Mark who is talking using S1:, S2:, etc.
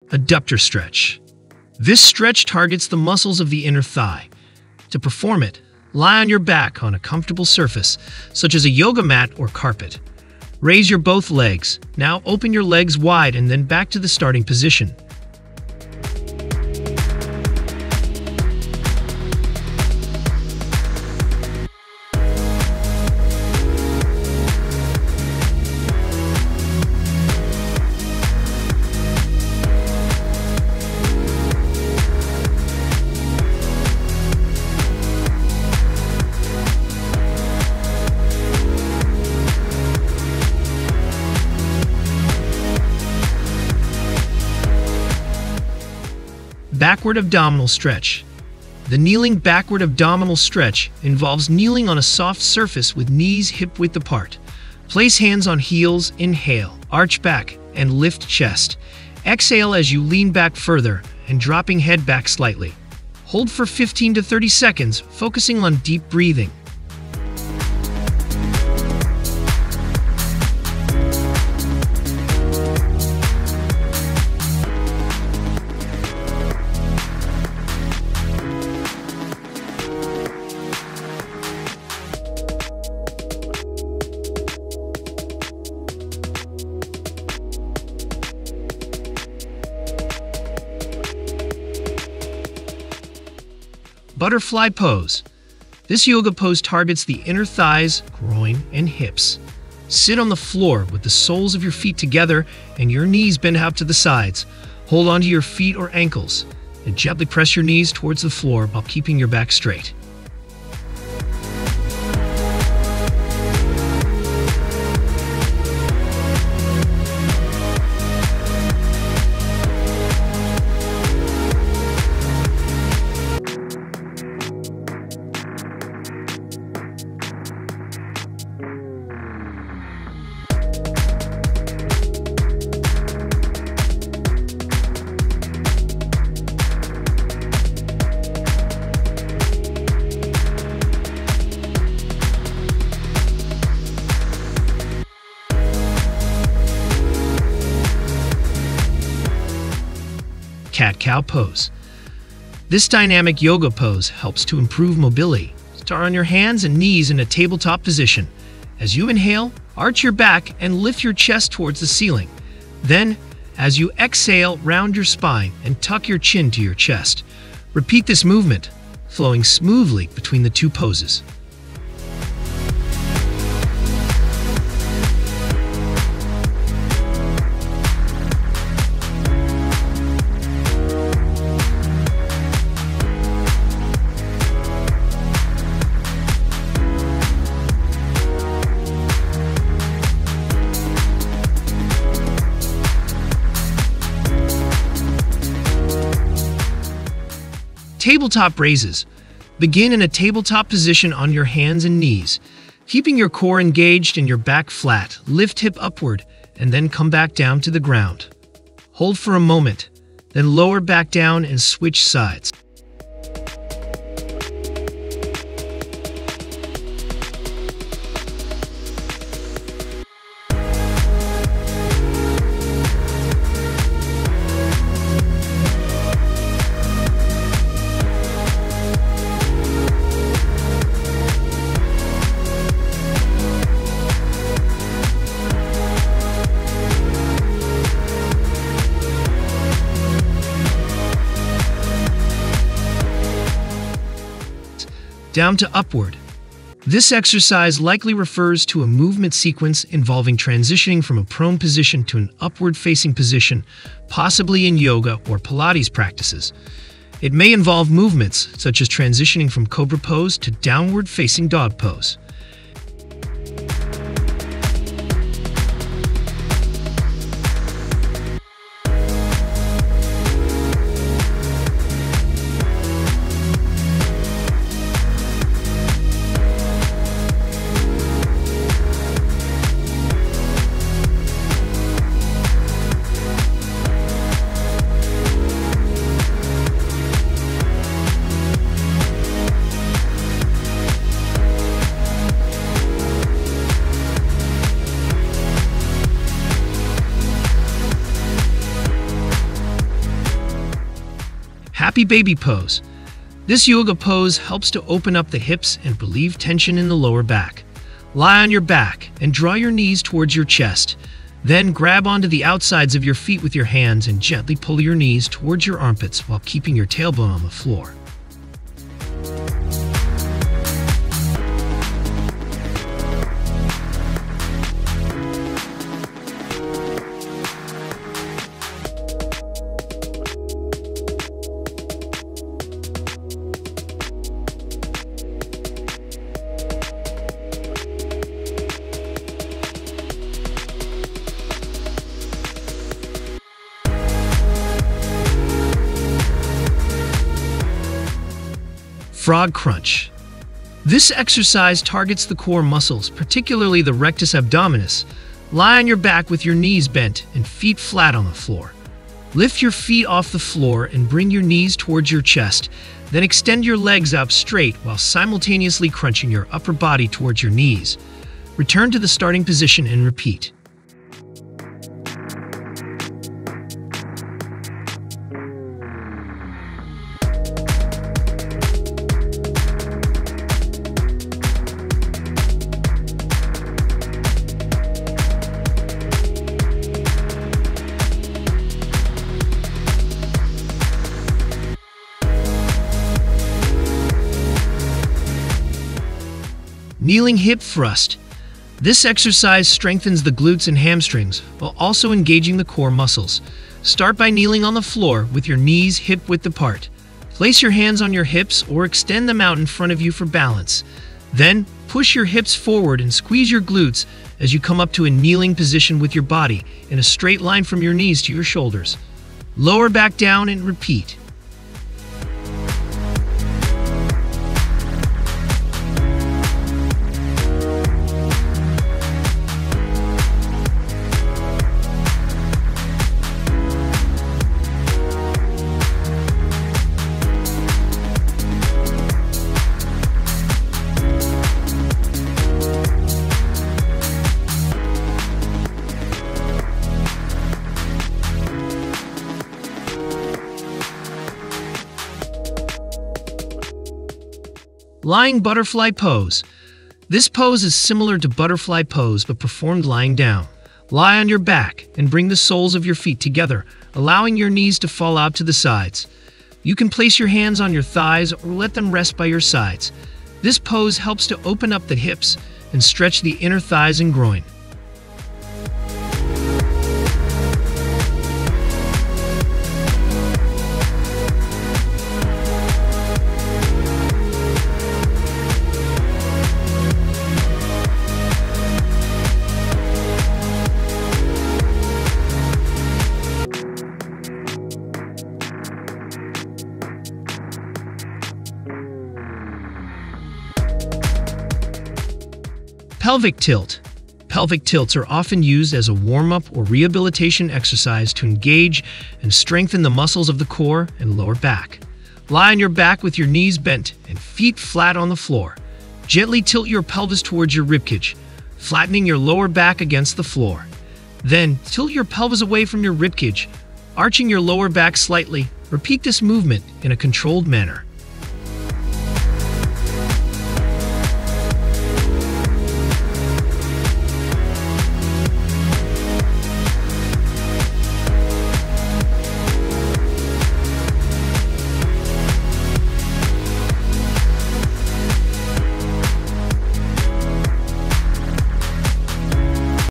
S1: Adductor Stretch. This stretch targets the muscles of the inner thigh. To perform it, lie on your back on a comfortable surface, such as a yoga mat or carpet. Raise your both legs. Now open your legs wide and then back to the starting position. Backward abdominal stretch. The kneeling backward abdominal stretch involves kneeling on a soft surface with knees hip-width apart. Place hands on heels, inhale, arch back, and lift chest. Exhale as you lean back further and dropping head back slightly. Hold for 15 to 30 seconds, focusing on deep breathing. Butterfly Pose. This yoga pose targets the inner thighs, groin, and hips. Sit on the floor with the soles of your feet together and your knees bent out to the sides. Hold onto your feet or ankles and gently press your knees towards the floor while keeping your back straight. Cat-cow pose. This dynamic yoga pose helps to improve mobility. Start on your hands and knees in a tabletop position. As you inhale, arch your back and lift your chest towards the ceiling. Then, as you exhale, round your spine and tuck your chin to your chest. Repeat this movement, flowing smoothly between the two poses. Tabletop Raises. Begin in a tabletop position on your hands and knees, keeping your core engaged and your back flat. Lift hip upward and then come back down to the ground. Hold for a moment, then lower back down and switch sides. Down to upward. This exercise likely refers to a movement sequence involving transitioning from a prone position to an upward-facing position, possibly in yoga or Pilates practices. It may involve movements such as transitioning from cobra pose to downward-facing dog pose. Happy Baby Pose. This yoga pose helps to open up the hips and relieve tension in the lower back. Lie on your back and draw your knees towards your chest. Then grab onto the outsides of your feet with your hands and gently pull your knees towards your armpits while keeping your tailbone on the floor. Frog Crunch. This exercise targets the core muscles, particularly the rectus abdominis. Lie on your back with your knees bent and feet flat on the floor. Lift your feet off the floor and bring your knees towards your chest. Then extend your legs out straight while simultaneously crunching your upper body towards your knees. Return to the starting position and repeat. Kneeling hip thrust. This exercise strengthens the glutes and hamstrings while also engaging the core muscles. Start by kneeling on the floor with your knees hip-width apart. Place your hands on your hips or extend them out in front of you for balance. Then, push your hips forward and squeeze your glutes as you come up to a kneeling position with your body in a straight line from your knees to your shoulders. Lower back down and repeat. Lying Butterfly Pose. This pose is similar to Butterfly Pose but performed lying down. Lie on your back and bring the soles of your feet together, allowing your knees to fall out to the sides. You can place your hands on your thighs or let them rest by your sides. This pose helps to open up the hips and stretch the inner thighs and groin. Pelvic Tilt. Pelvic tilts are often used as a warm-up or rehabilitation exercise to engage and strengthen the muscles of the core and lower back. Lie on your back with your knees bent and feet flat on the floor. Gently tilt your pelvis towards your ribcage, flattening your lower back against the floor. Then, tilt your pelvis away from your ribcage, arching your lower back slightly. Repeat this movement in a controlled manner.